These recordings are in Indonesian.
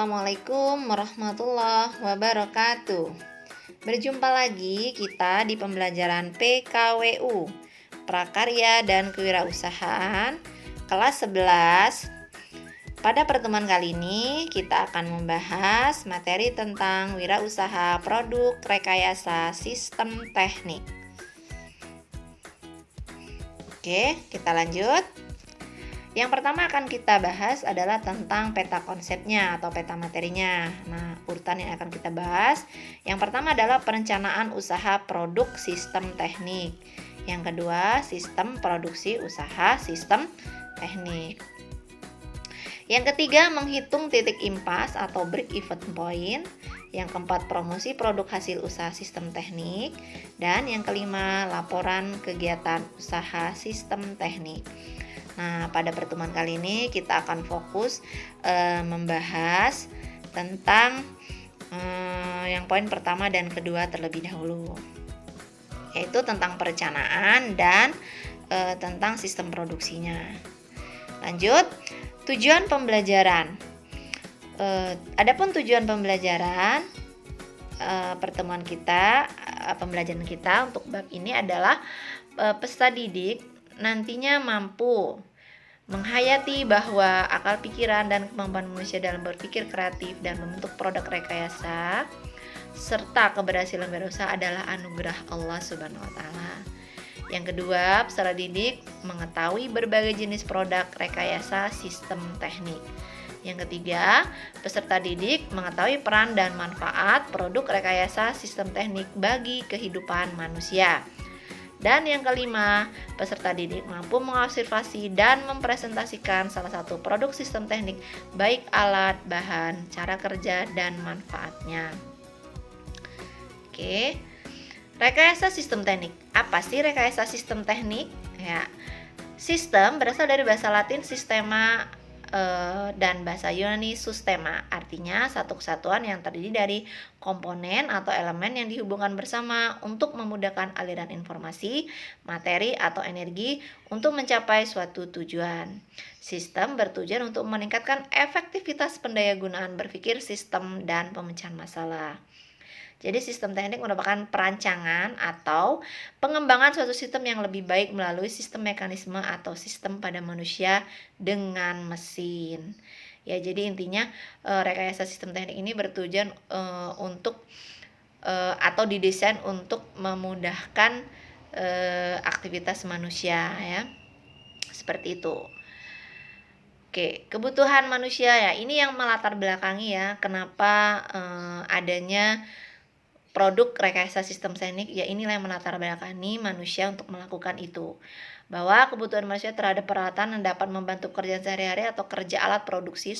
Assalamualaikum warahmatullahi wabarakatuh. Berjumpa lagi kita di pembelajaran PKWU, Prakarya dan Kewirausahaan, kelas 11. Pada pertemuan kali ini kita akan membahas materi tentang wirausaha produk rekayasa sistem teknik. Oke, kita lanjut. Yang pertama akan kita bahas adalah tentang peta konsepnya atau peta materinya. Nah, urutan yang akan kita bahas, yang pertama adalah perencanaan usaha produk sistem teknik. Yang kedua, sistem produksi usaha sistem teknik. Yang ketiga, menghitung titik impas atau break even point. Yang keempat, promosi produk hasil usaha sistem teknik. Dan yang kelima, laporan kegiatan usaha sistem teknik. Nah, pada pertemuan kali ini kita akan fokus membahas tentang yang poin pertama dan kedua terlebih dahulu, yaitu tentang perencanaan dan tentang sistem produksinya. Lanjut, tujuan pembelajaran. Adapun tujuan pembelajaran pertemuan kita, pembelajaran kita untuk bab ini adalah peserta didik nantinya mampu menghayati bahwa akal pikiran dan kemampuan manusia dalam berpikir kreatif dan membentuk produk rekayasa serta keberhasilan berusaha adalah anugerah Allah Subhanahu wa taala. Yang kedua, peserta didik mengetahui berbagai jenis produk rekayasa sistem teknik. Yang ketiga, peserta didik mengetahui peran dan manfaat produk rekayasa sistem teknik bagi kehidupan manusia. Dan yang kelima, peserta didik mampu mengobservasi dan mempresentasikan salah satu produk sistem teknik, baik alat, bahan, cara kerja, dan manfaatnya. Oke, rekayasa sistem teknik. Apa sih rekayasa sistem teknik? Ya, sistem berasal dari bahasa Latin sistema dan bahasa Yunani sustema, artinya satu kesatuan yang terdiri dari komponen atau elemen yang dihubungkan bersama untuk memudahkan aliran informasi, materi, atau energi untuk mencapai suatu tujuan. Sistem bertujuan untuk meningkatkan efektivitas pendayagunaan berpikir sistem dan pemecahan masalah. Jadi sistem teknik merupakan perancangan atau pengembangan suatu sistem yang lebih baik melalui sistem mekanisme atau sistem pada manusia dengan mesin. Ya, jadi intinya rekayasa sistem teknik ini bertujuan untuk atau didesain untuk memudahkan aktivitas manusia, ya. Seperti itu. Oke, kebutuhan manusia, ya, ini yang melatar belakangi ya kenapa adanya produk rekayasa sistem teknik, ya inilah yang melatar belakangi manusia untuk melakukan itu. Bahwa kebutuhan manusia terhadap peralatan yang dapat membantu kerjaan sehari-hari atau kerja alat produksi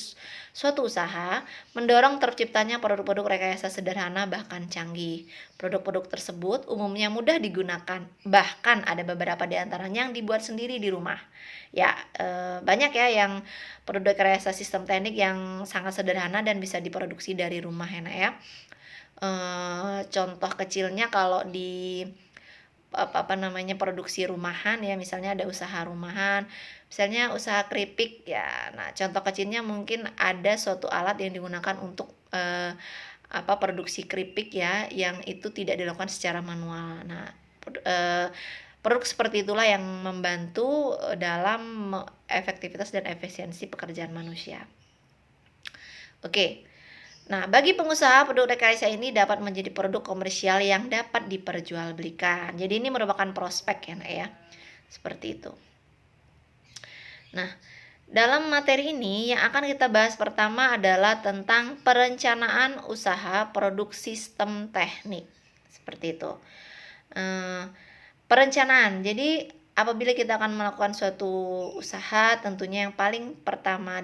suatu usaha mendorong terciptanya produk-produk rekayasa sederhana bahkan canggih. Produk-produk tersebut umumnya mudah digunakan, bahkan ada beberapa di antaranya yang dibuat sendiri di rumah. Ya, banyak ya yang produk rekayasa sistem teknik yang sangat sederhana dan bisa diproduksi dari rumah, ya. Contoh kecilnya kalau di produksi rumahan, ya, misalnya ada usaha rumahan, misalnya usaha keripik, ya. Nah, contoh kecilnya mungkin ada suatu alat yang digunakan untuk produksi keripik, ya, yang itu tidak dilakukan secara manual. Nah, produk seperti itulah yang membantu dalam efektivitas dan efisiensi pekerjaan manusia. Oke. Nah, bagi pengusaha, produk rekayasa ini dapat menjadi produk komersial yang dapat diperjualbelikan. Jadi ini merupakan prospek, ya. Seperti itu. Nah, dalam materi ini yang akan kita bahas pertama adalah tentang perencanaan usaha produk sistem teknik. Seperti itu. Perencanaan. Jadi apabila kita akan melakukan suatu usaha, tentunya yang paling pertama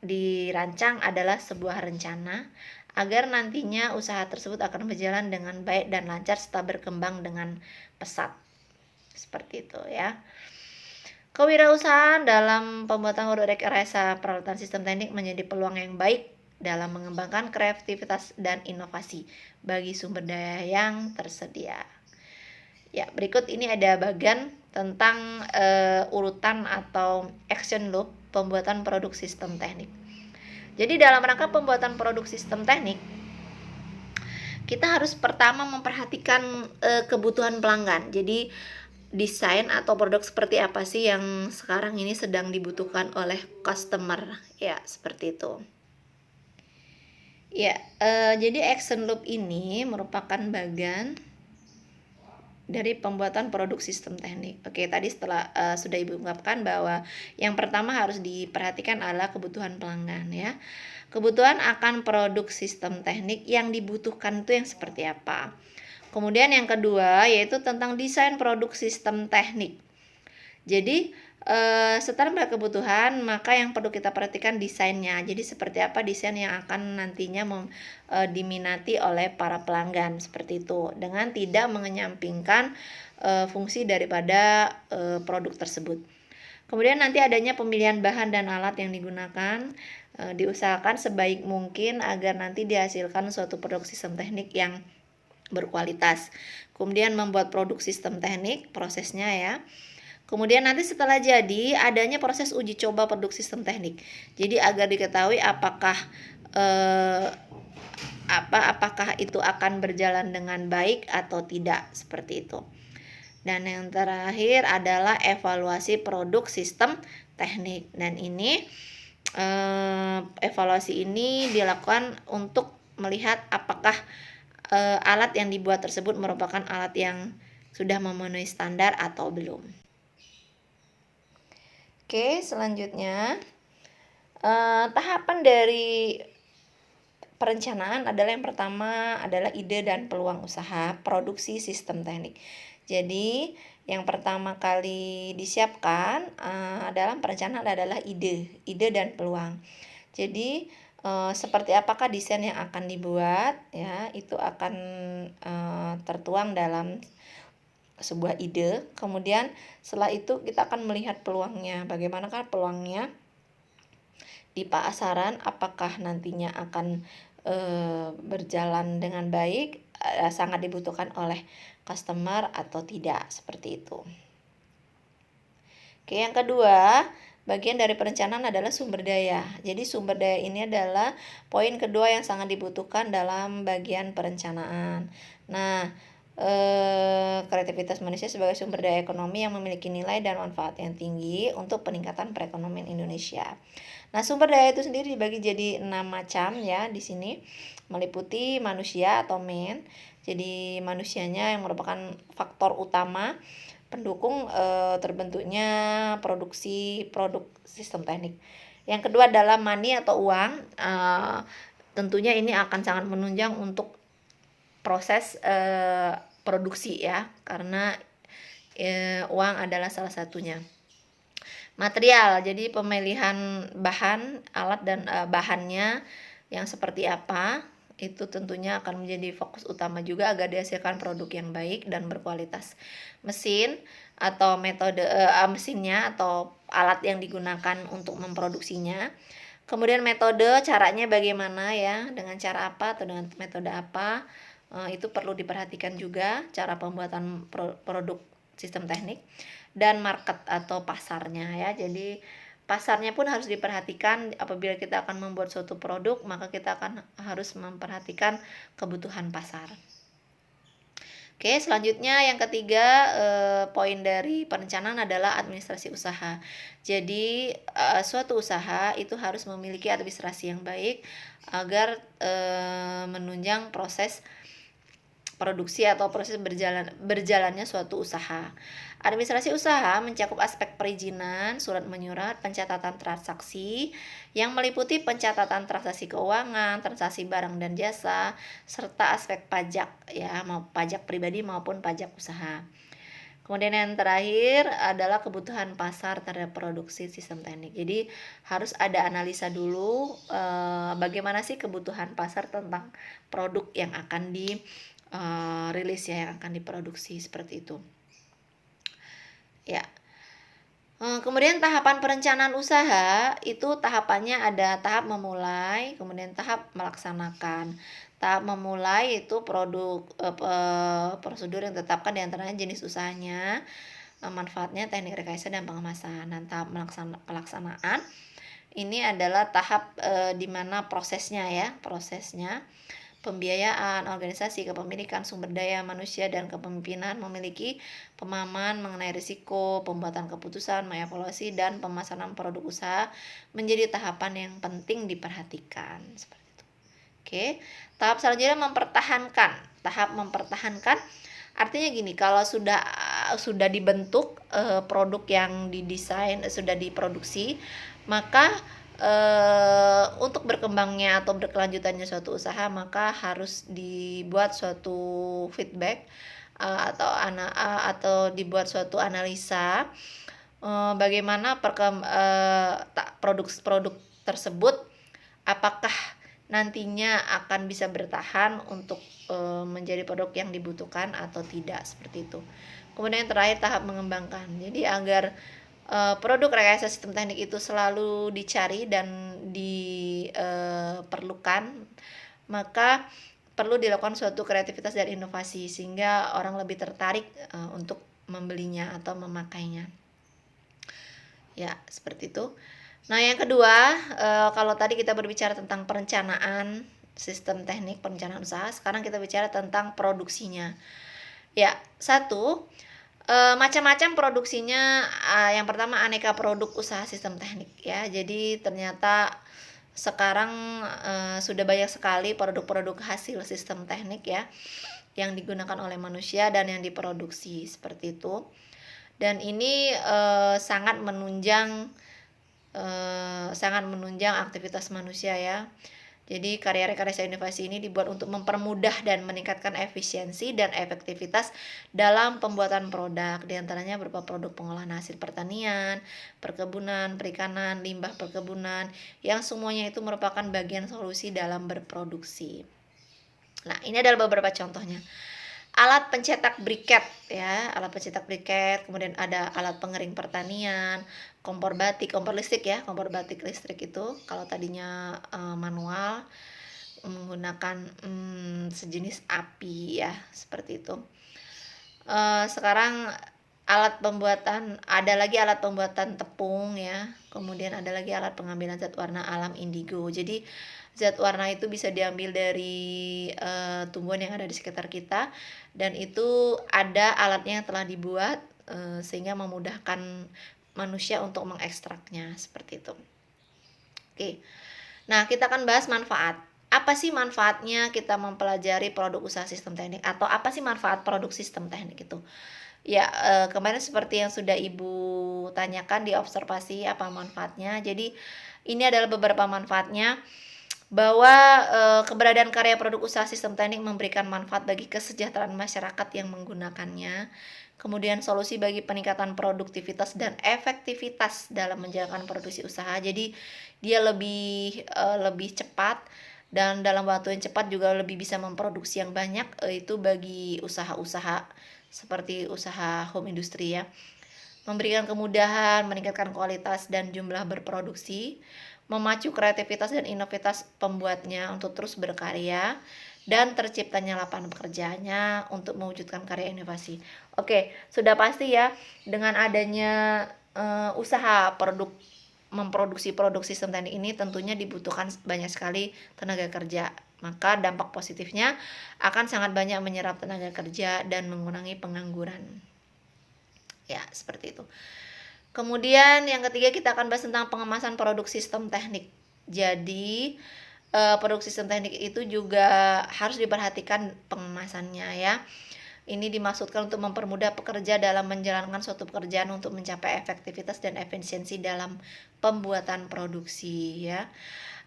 dirancang adalah sebuah rencana agar nantinya usaha tersebut akan berjalan dengan baik dan lancar serta berkembang dengan pesat. Seperti itu, ya. Kewirausahaan dalam pembuatan produk rekayasa peralatan sistem teknik menjadi peluang yang baik dalam mengembangkan kreativitas dan inovasi bagi sumber daya yang tersedia. Ya, berikut ini ada bagian tentang urutan atau action loop pembuatan produk sistem teknik. Jadi dalam rangka pembuatan produk sistem teknik, kita harus pertama memperhatikan kebutuhan pelanggan. Jadi desain atau produk seperti apa sih yang sekarang ini sedang dibutuhkan oleh customer, ya seperti itu. Ya, jadi action loop ini merupakan bagian dari pembuatan produk sistem teknik. Oke, tadi setelah sudah Ibu ungkapkan bahwa yang pertama harus diperhatikan adalah kebutuhan pelanggan ya. Kebutuhan akan produk sistem teknik yang dibutuhkan itu yang seperti apa. Kemudian yang kedua yaitu tentang desain produk sistem teknik. Jadi setelah melihat kebutuhan, maka yang perlu kita perhatikan desainnya. Jadi seperti apa desain yang akan nantinya diminati oleh para pelanggan seperti itu, dengan tidak mengenyampingkan fungsi daripada produk tersebut. Kemudian nanti adanya pemilihan bahan dan alat yang digunakan, diusahakan sebaik mungkin agar nanti dihasilkan suatu produk sistem teknik yang berkualitas. Kemudian membuat produk sistem teknik, prosesnya ya. Kemudian nanti setelah jadi adanya proses uji coba produk sistem teknik. Jadi agar diketahui apakah apakah itu akan berjalan dengan baik atau tidak, seperti itu. Dan yang terakhir adalah evaluasi produk sistem teknik. Dan ini evaluasi ini dilakukan untuk melihat apakah alat yang dibuat tersebut merupakan alat yang sudah memenuhi standar atau belum. Oke, selanjutnya tahapan dari perencanaan adalah yang pertama adalah ide dan peluang usaha produksi sistem teknik. Jadi yang pertama kali disiapkan dalam perencanaan adalah ide dan peluang. Jadi seperti apakah desain yang akan dibuat ya, itu akan tertuang dalam sebuah ide. Kemudian setelah itu kita akan melihat peluangnya. Bagaimanakah peluangnya di pasaran, apakah nantinya akan berjalan dengan baik, sangat dibutuhkan oleh customer atau tidak, seperti itu. Oke, yang kedua, bagian dari perencanaan adalah sumber daya. Jadi sumber daya ini adalah poin kedua yang sangat dibutuhkan dalam bagian perencanaan. Nah, kreativitas manusia sebagai sumber daya ekonomi yang memiliki nilai dan manfaat yang tinggi untuk peningkatan perekonomian Indonesia. Nah, sumber daya itu sendiri dibagi jadi 6 macam ya di sini, meliputi manusia atau man. Jadi manusianya yang merupakan faktor utama pendukung terbentuknya produksi produk sistem teknik. Yang kedua adalah money atau uang. Tentunya ini akan sangat menunjang untuk proses produksi ya, karena uang adalah salah satunya. Material, jadi pemilihan bahan, alat dan bahannya yang seperti apa, itu tentunya akan menjadi fokus utama juga agar dihasilkan produk yang baik dan berkualitas. Mesin atau metode mesinnya atau alat yang digunakan untuk memproduksinya. Kemudian metode, caranya bagaimana ya, dengan cara apa atau dengan metode apa, itu perlu diperhatikan juga cara pembuatan produk sistem teknik. Dan market atau pasarnya ya, jadi pasarnya pun harus diperhatikan. Apabila kita akan membuat suatu produk, maka kita akan harus memperhatikan kebutuhan pasar. Oke, selanjutnya yang ketiga, poin dari perencanaan adalah administrasi usaha. Jadi suatu usaha itu harus memiliki administrasi yang baik agar menunjang proses produksi atau proses berjalannya suatu usaha. Administrasi usaha mencakup aspek perizinan, surat menyurat, pencatatan transaksi yang meliputi pencatatan transaksi keuangan, transaksi barang dan jasa, serta aspek pajak ya, mau pajak pribadi maupun pajak usaha. Kemudian yang terakhir adalah kebutuhan pasar terhadap produksi sistem teknik. Jadi harus ada analisa dulu bagaimana sih kebutuhan pasar tentang produk yang akan rilis ya, yang akan diproduksi, seperti itu. Ya. Kemudian tahapan perencanaan usaha itu tahapannya ada tahap memulai, kemudian tahap melaksanakan. Tahap memulai itu prosedur yang ditetapkan diantaranya jenis usahanya, manfaatnya, teknik rekayasa dan pengemasan. Dan tahap pelaksanaan Ini adalah tahap di mana prosesnya pembiayaan, organisasi, kepemilikan, sumber daya manusia, dan kepemimpinan memiliki pemahaman mengenai risiko, pembuatan keputusan, mengevaluasi, dan pemasaran produk usaha menjadi tahapan yang penting diperhatikan. Seperti itu. Oke, tahap selanjutnya mempertahankan. Tahap mempertahankan artinya gini, kalau sudah dibentuk produk yang didesain, sudah diproduksi, maka untuk berkembangnya atau berkelanjutannya suatu usaha maka harus dibuat suatu feedback atau dibuat suatu analisa bagaimana produk tersebut apakah nantinya akan bisa bertahan untuk menjadi produk yang dibutuhkan atau tidak, seperti itu. Kemudian yang terakhir tahap mengembangkan. Jadi agar produk rekayasa sistem teknik itu selalu dicari dan diperlukan, maka perlu dilakukan suatu kreativitas dan inovasi sehingga orang lebih tertarik untuk membelinya atau memakainya. Ya, seperti itu. Nah, yang kedua, kalau tadi kita berbicara tentang perencanaan sistem teknik perencanaan usaha, sekarang kita bicara tentang produksinya. Ya, satu, macam-macam produksinya. Yang pertama, aneka produk usaha sistem teknik ya. Jadi ternyata sekarang sudah banyak sekali produk-produk hasil sistem teknik ya yang digunakan oleh manusia dan yang diproduksi, seperti itu. Dan ini sangat menunjang aktivitas manusia ya. Jadi karya rekayasa inovasi ini dibuat untuk mempermudah dan meningkatkan efisiensi dan efektivitas dalam pembuatan produk, diantaranya berupa produk pengolahan hasil pertanian, perkebunan, perikanan, limbah perkebunan, yang semuanya itu merupakan bagian solusi dalam berproduksi. Nah, ini adalah beberapa contohnya. Alat pencetak briket ya, alat pencetak briket, kemudian ada alat pengering pertanian, kompor batik listrik itu kalau tadinya manual menggunakan sejenis api ya, seperti itu. Sekarang ada lagi alat pembuatan tepung ya, kemudian ada lagi alat pengambilan zat warna alam indigo. Jadi zat warna itu bisa diambil dari tumbuhan yang ada di sekitar kita, dan itu ada alatnya yang telah dibuat sehingga memudahkan manusia untuk mengekstraknya, seperti itu. Oke. Nah, kita akan bahas manfaat. Apa sih manfaatnya kita mempelajari produk usaha sistem teknik, atau apa sih manfaat produk sistem teknik itu? Ya, kemarin seperti yang sudah Ibu tanyakan di observasi apa manfaatnya. Jadi ini adalah beberapa manfaatnya, bahwa keberadaan karya produk usaha sistem teknik memberikan manfaat bagi kesejahteraan masyarakat yang menggunakannya. Kemudian solusi bagi peningkatan produktivitas dan efektivitas dalam menjalankan produksi usaha. Jadi dia lebih cepat, dan dalam waktu yang cepat juga lebih bisa memproduksi yang banyak, itu bagi usaha-usaha seperti usaha home industry ya. Memberikan kemudahan, meningkatkan kualitas dan jumlah berproduksi, memacu kreativitas dan inovitas pembuatnya untuk terus berkarya, dan terciptanya lapangan pekerjaannya untuk mewujudkan karya inovasi. Oke, sudah pasti ya, dengan adanya usaha memproduksi produk sistem teknik ini tentunya dibutuhkan banyak sekali tenaga kerja. Maka dampak positifnya akan sangat banyak menyerap tenaga kerja dan mengurangi pengangguran. Ya, seperti itu. Kemudian yang ketiga kita akan bahas tentang pengemasan produk sistem teknik. Jadi produk sistem teknik itu juga harus diperhatikan pengemasannya ya. Ini dimaksudkan untuk mempermudah pekerja dalam menjalankan suatu pekerjaan untuk mencapai efektivitas dan efisiensi dalam pembuatan produksi ya.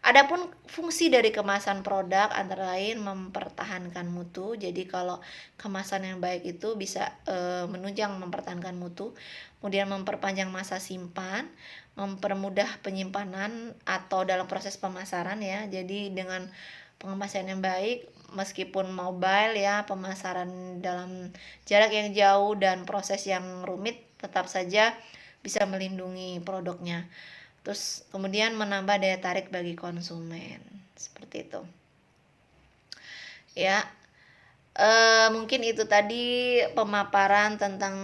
Adapun fungsi dari kemasan produk antara lain mempertahankan mutu. Jadi kalau kemasan yang baik itu bisa menunjang mempertahankan mutu, kemudian memperpanjang masa simpan, mempermudah penyimpanan atau dalam proses pemasaran ya. Jadi dengan pengemasan yang baik, meskipun mobile ya, pemasaran dalam jarak yang jauh dan proses yang rumit, tetap saja bisa melindungi produknya. Terus kemudian menambah daya tarik bagi konsumen, seperti itu ya. Mungkin itu tadi pemaparan tentang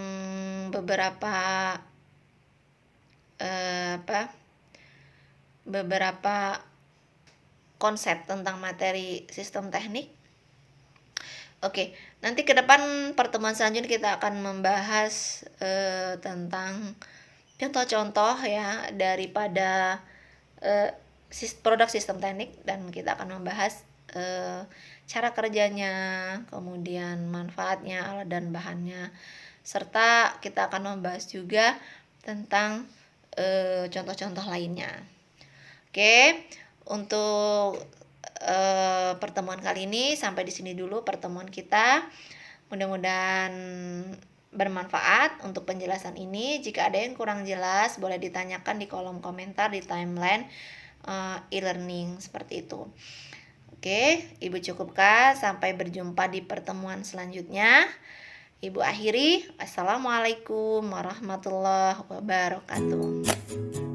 beberapa beberapa konsep tentang materi sistem teknik. Oke, nanti ke depan pertemuan selanjutnya kita akan membahas tentang contoh-contoh ya daripada produk sistem teknik, dan kita akan membahas cara kerjanya, kemudian manfaatnya, alat dan bahannya, serta kita akan membahas juga tentang contoh-contoh lainnya. Oke, untuk pertemuan kali ini sampai di sini dulu pertemuan kita. Mudah-mudahan bermanfaat untuk penjelasan ini. Jika ada yang kurang jelas, boleh ditanyakan di kolom komentar di timeline e-learning seperti itu. Oke, Ibu cukupkan. Sampai berjumpa di pertemuan selanjutnya. Ibu akhiri. Assalamualaikum warahmatullahi wabarakatuh.